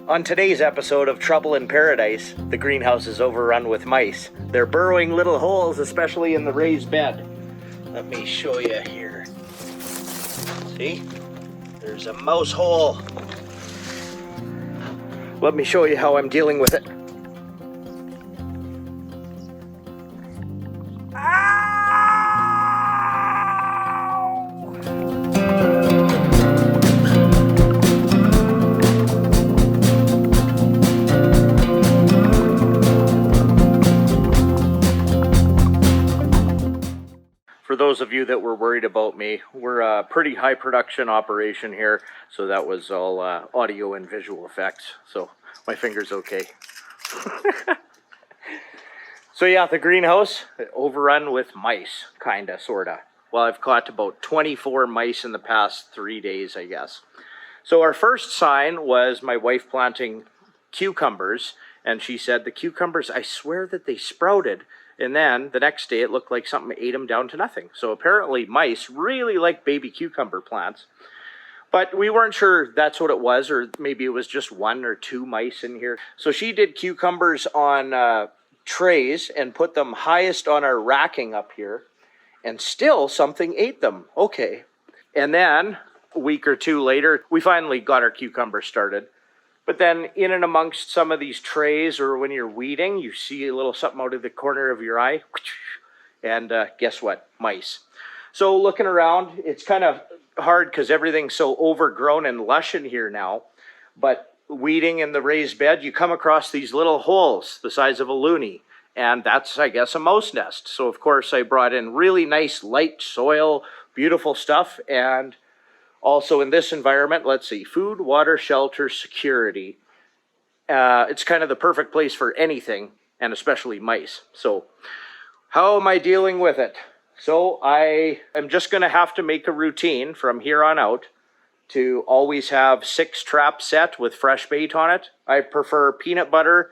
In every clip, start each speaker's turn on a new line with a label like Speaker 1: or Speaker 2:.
Speaker 1: On today's episode of Trouble in Paradise, the greenhouse is overrun with mice. They're burrowing little holes, especially in the raised bed. Let me show you here. See? There's a mouse hole. Let me show you how I'm dealing with it. For those of you that were worried about me, we're a pretty high production operation here, so that was all audio and visual effects, so my finger's okay. So yeah, the greenhouse, overrun with mice, kinda, sorta. Well, I've caught about 24 mice in the past 3 days, I guess. So our first sign was my wife planting cucumbers, and she said, the cucumbers, I swear that they sprouted. And then the next day it looked like something ate them down to nothing. So apparently mice really like baby cucumber plants. But we weren't sure that's what it was, or maybe it was just 1 or 2 mice in here. So she did cucumbers on trays and put them highest on our racking up here. And still something ate them. Okay. And then a week or 2 later, we finally got our cucumbers started. But then in and amongst some of these trays, or when you're weeding, you see a little something out of the corner of your eye. And guess what? Mice. So looking around, it's kind of hard because everything's so overgrown and lush in here now. But weeding in the raised bed, you come across these little holes the size of a loonie. And that's, I guess, a mouse nest. So, of course, I brought in really nice light soil, beautiful stuff, and also in this environment, let's see, food, water, shelter, security. It's kind of the perfect place for anything, and especially mice. So how am I dealing with it? So I am just going to have to make a routine from here on out to always have 6 traps set with fresh bait on it. I prefer peanut butter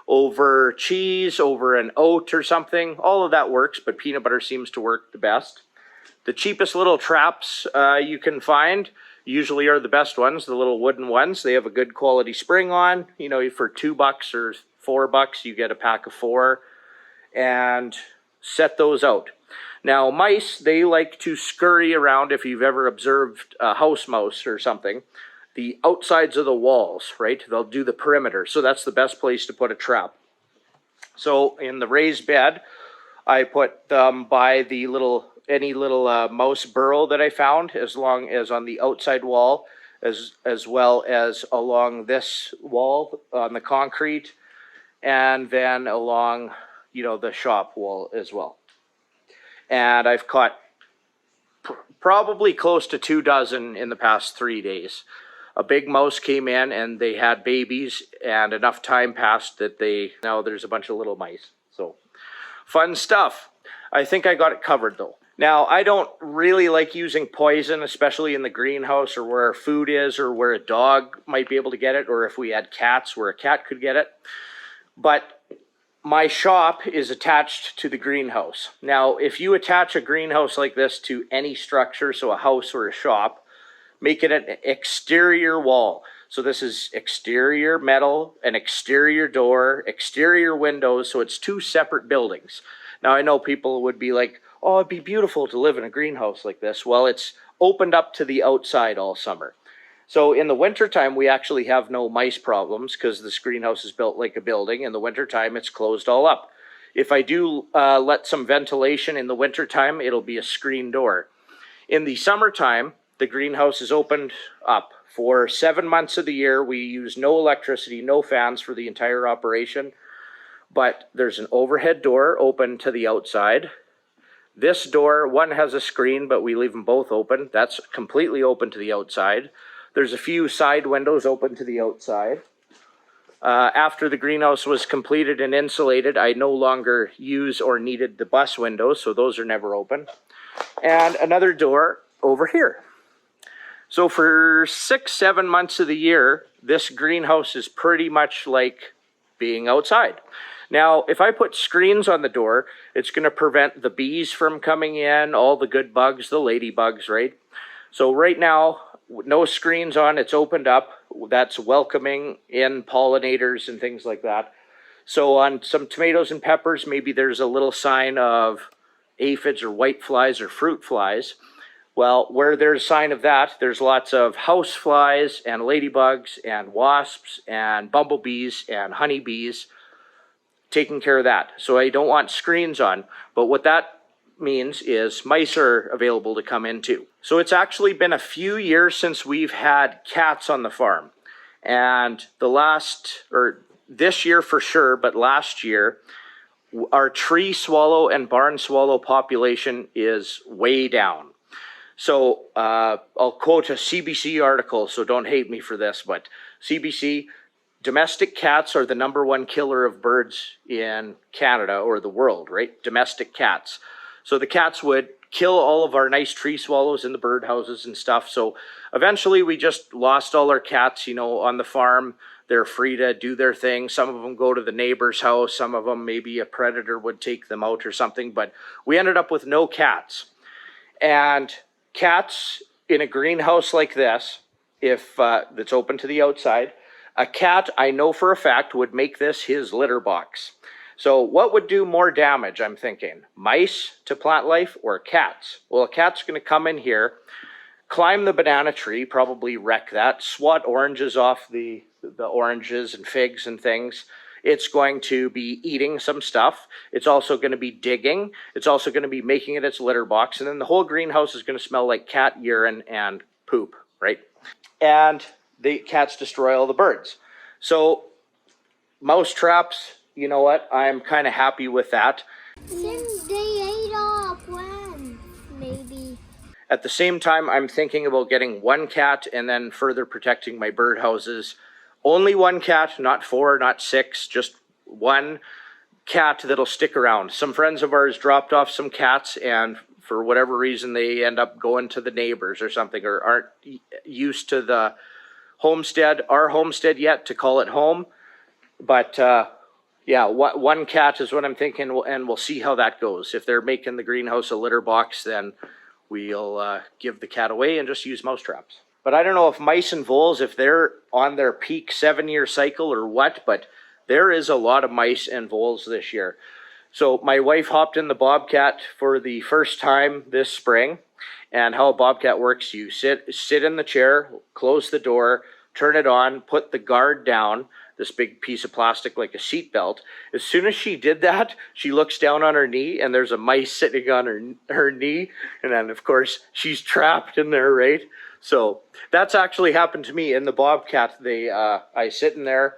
Speaker 1: over cheese, over an oat or something. All of that works, but peanut butter seems to work the best. The cheapest little traps you can find usually are the best ones, the little wooden ones. They have a good quality spring on. You know, for $2 or $4, you get a pack of 4 and set those out. Now, mice, they like to scurry around, if you've ever observed a house mouse or something, the outsides of the walls, right? They'll do the perimeter. So that's the best place to put a trap. So in the raised bed, I put them by the any little mouse burrow that I found, as long as on the outside wall, as well as along this wall on the concrete, and then along, you know, the shop wall as well. And I've caught probably close to 2 dozen in the past 3 days. A big mouse came in and they had babies, and enough time passed that now there's a bunch of little mice. So fun stuff. I think I got it covered though. Now, I don't really like using poison, especially in the greenhouse or where our food is, or where a dog might be able to get it, or if we had cats where a cat could get it. But my shop is attached to the greenhouse. Now, if you attach a greenhouse like this to any structure, so a house or a shop, make it an exterior wall. So this is exterior metal, an exterior door, exterior windows, so it's 2 separate buildings. Now, I know people would be like, oh, it'd be beautiful to live in a greenhouse like this. Well, it's opened up to the outside all summer. So in the wintertime, we actually have no mice problems because this greenhouse is built like a building. In the wintertime, it's closed all up. If I do let some ventilation in the wintertime, it'll be a screen door. In the summertime, the greenhouse is opened up. For 7 months of the year, we use no electricity, no fans for the entire operation. But there's an overhead door open to the outside. This door, one has a screen, but we leave them both open. That's completely open to the outside. There's a few side windows open to the outside. After the greenhouse was completed and insulated, I no longer use or needed the bus windows, so those are never open. And another door over here. So for 6-7 months of the year, this greenhouse is pretty much like being outside. Now, if I put screens on the door, it's going to prevent the bees from coming in, all the good bugs, the ladybugs, right? So right now, no screens on, it's opened up. that's welcoming in pollinators and things like that. So on some tomatoes and peppers, maybe there's a little sign of aphids or white flies or fruit flies. Well, where there's a sign of that, there's lots of house flies and ladybugs and wasps and bumblebees and honeybees taking care of that. So I don't want screens on, but what that means is mice are available to come in too. So it's actually been a few years since we've had cats on the farm. And this year for sure, but last year, our tree swallow and barn swallow population is way down. So I'll quote a CBC article, so don't hate me for this, but CBC, domestic cats are the #1 killer of birds in Canada or the world, right? Domestic cats. So the cats would kill all of our nice tree swallows in the birdhouses and stuff. So eventually we just lost all our cats, on the farm. They're free to do their thing. Some of them go to the neighbor's house. Some of them, maybe a predator would take them out or something. But we ended up with no cats. And cats in a greenhouse like this, if that's open to the outside, a cat, I know for a fact, would make this his litter box. So what would do more damage, I'm thinking? Mice to plant life or cats? Well, a cat's going to come in here, climb the banana tree, probably wreck that, swat oranges off the oranges and figs and things. It's going to be eating some stuff. It's also going to be digging. It's also going to be making it its litter box. And then the whole greenhouse is going to smell like cat urine and poop, right? And the cats destroy all the birds. So mouse traps, you know what? I'm kind of happy with that.
Speaker 2: Since they ate all plants, maybe.
Speaker 1: At the same time, I'm thinking about getting one cat and then further protecting my birdhouses. Only one cat, not 4, not 6, just one cat that'll stick around. Some friends of ours dropped off some cats, and for whatever reason, they end up going to the neighbors or something, or aren't used to the homestead, our homestead yet, to call it home. But yeah, one cat is what I'm thinking, and we'll see how that goes. If they're making the greenhouse a litter box, then we'll give the cat away and just use mouse traps. But I don't know if mice and voles, if they're on their peak 7-year cycle or what, but there is a lot of mice and voles this year. So my wife hopped in the Bobcat for the first time this spring. And how a Bobcat works, you sit in the chair, close the door, turn it on, put the guard down, this big piece of plastic like a seat belt. As soon as she did that, she looks down on her knee and there's a mice sitting on her knee. And then of course she's trapped in there, right? So that's actually happened to me in the Bobcat. I sit in there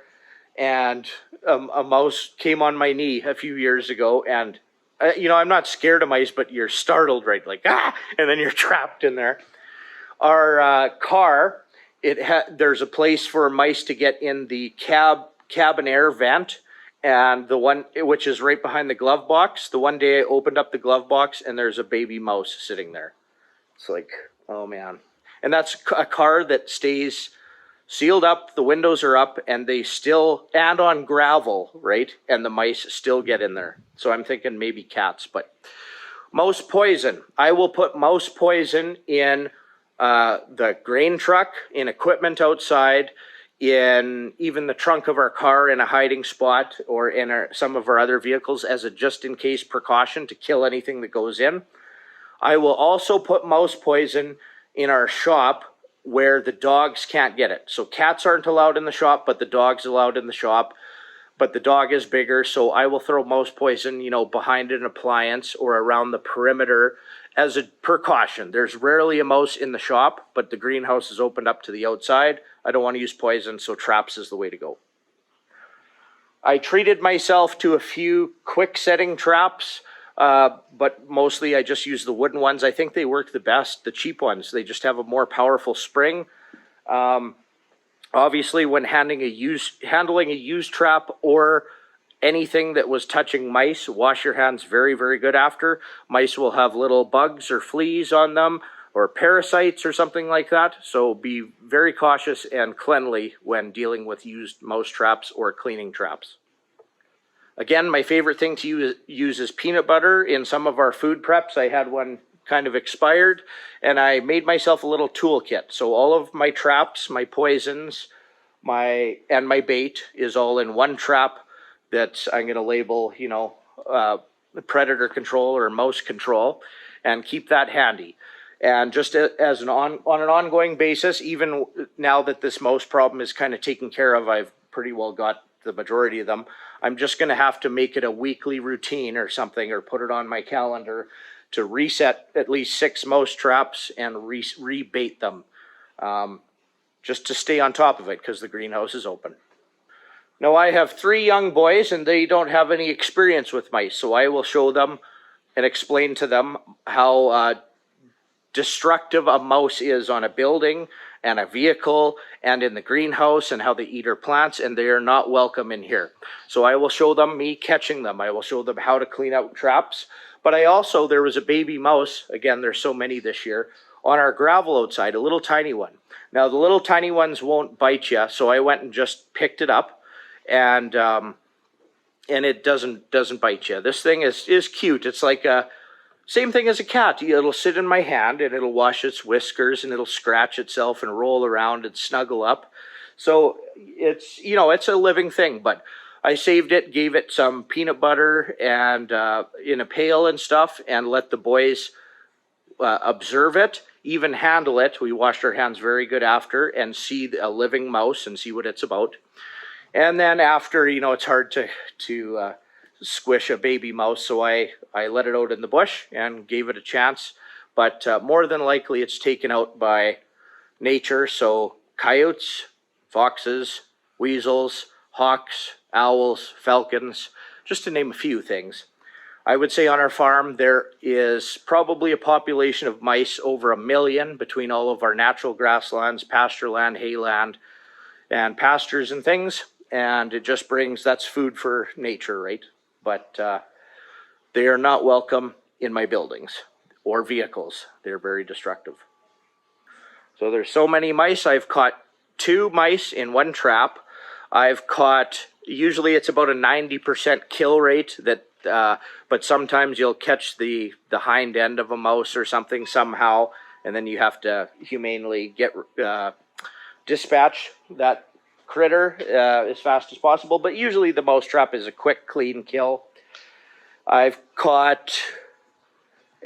Speaker 1: and a mouse came on my knee a few years ago, and I'm not scared of mice, but you're startled, right? Like, and then you're trapped in there. Our car, there's a place for mice to get in the cabin air vent, and the one which is right behind the glove box. The one day I opened up the glove box and there's a baby mouse sitting there. It's like, oh man. And that's a car that stays sealed up, the windows are up, and and on gravel, right? And the mice still get in there. So I'm thinking maybe cats, but mouse poison. I will put mouse poison in the grain truck, in equipment outside, in even the trunk of our car in a hiding spot, or in some of our other vehicles as a just-in-case precaution to kill anything that goes in. I will also put mouse poison in our shop where the dogs can't get it. So cats aren't allowed in the shop, but the dog's allowed in the shop. But the dog is bigger, so I will throw mouse poison, behind an appliance or around the perimeter as a precaution. There's rarely a mouse in the shop, but the greenhouse is opened up to the outside. I don't want to use poison, so traps is the way to go. I treated myself to a few quick setting traps, but mostly I just use the wooden ones. I think they work the best, the cheap ones. They just have a more powerful spring. Obviously, when handling a used trap or anything that was touching mice, wash your hands very, very good after. Mice will have little bugs or fleas on them, or parasites or something like that. So be very cautious and cleanly when dealing with used mouse traps or cleaning traps. Again, my favorite thing to use is peanut butter. In some of our food preps, I had one kind of expired, and I made myself a little toolkit. So all of my traps, my poisons, my bait is all in one trap that I'm going to label, you know, predator control or mouse control, and keep that handy. And just as on an ongoing basis, even now that this mouse problem is kind of taken care of, I've pretty well got the majority of them. I'm just going to have to make it a weekly routine or something, or put it on my calendar to reset at least 6 mouse traps and rebait them, just to stay on top of it because the greenhouse is open. Now I have 3 young boys and they don't have any experience with mice, so I will show them and explain to them how destructive a mouse is on a building and a vehicle and in the greenhouse, and how they eat our plants, and they are not welcome in here. So I will show them me catching them. I will show them how to clean out traps. But there was a baby mouse, again, there's so many this year, on our gravel outside, a little tiny one. Now the little tiny ones won't bite you, so I went and just picked it up, and it doesn't bite you. This thing is cute. It's like a same thing as a cat. It'll sit in my hand and it'll wash its whiskers and it'll scratch itself and roll around and snuggle up. So it's, you know, it's a living thing. But I saved it, gave it some peanut butter and in a pail and stuff, and let the boys observe it, even handle it. We washed our hands very good after, and see a living mouse and see what it's about. And then after, you know, it's hard to squish a baby mouse, so I let it out in the bush and gave it a chance. But more than likely it's taken out by nature, so coyotes, foxes, weasels, hawks, owls, falcons, just to name a few things. I would say on our farm there is probably a population of mice over 1 million between all of our natural grasslands, pasture land, hayland, and pastures and things. And it just brings, that's food for nature, right? But they are not welcome in my buildings or vehicles. They're very destructive. So there's so many mice. I've caught 2 mice in 1 trap. I've caught, usually it's about a 90% kill rate, that, but sometimes you'll catch the hind end of a mouse or something somehow, and then you have to humanely dispatch that critter as fast as possible. But usually the mouse trap is a quick, clean kill. I've caught,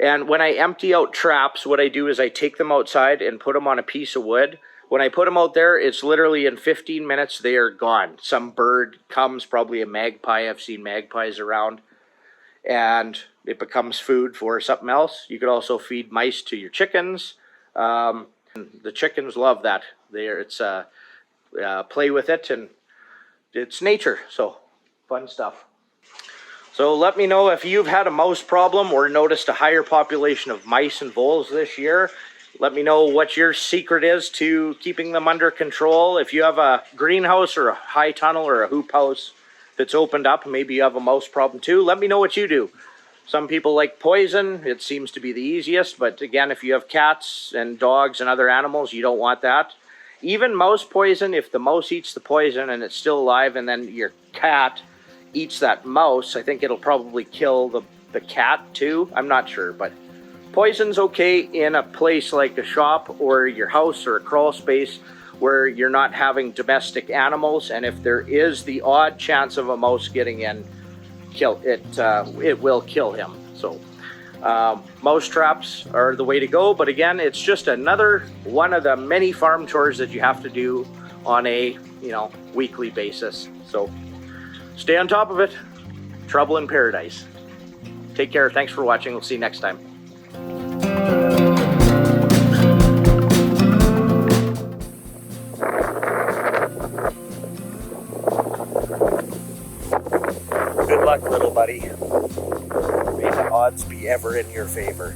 Speaker 1: and when I empty out traps, what I do is I take them outside and put them on a piece of wood. When I put them out there, it's literally in 15 minutes they are gone. Some bird comes, probably a magpie. I've seen magpies around, and it becomes food for something else. You could also feed mice to your chickens. The chickens love that. Play with it, and it's nature, so fun stuff. So let me know if you've had a mouse problem or noticed a higher population of mice and voles this year. Let me know what your secret is to keeping them under control. If you have a greenhouse or a high tunnel or a hoop house that's opened up, maybe you have a mouse problem too, let me know what you do. Some people like poison. It seems to be the easiest, but again, if you have cats and dogs and other animals, you don't want that. Even mouse poison, if the mouse eats the poison and it's still alive, and then your cat eats that mouse, I think it'll probably kill the cat too. I'm not sure, but poison's okay in a place like a shop or your house or a crawl space where you're not having domestic animals. And if there is the odd chance of a mouse getting in, it will kill him. So mouse traps are the way to go. But again, it's just another one of the many farm chores that you have to do on a weekly basis. So stay on top of it. Trouble in paradise. Take care. Thanks for watching. We'll see you next time. Good luck, little buddy. May the odds be ever in your favor.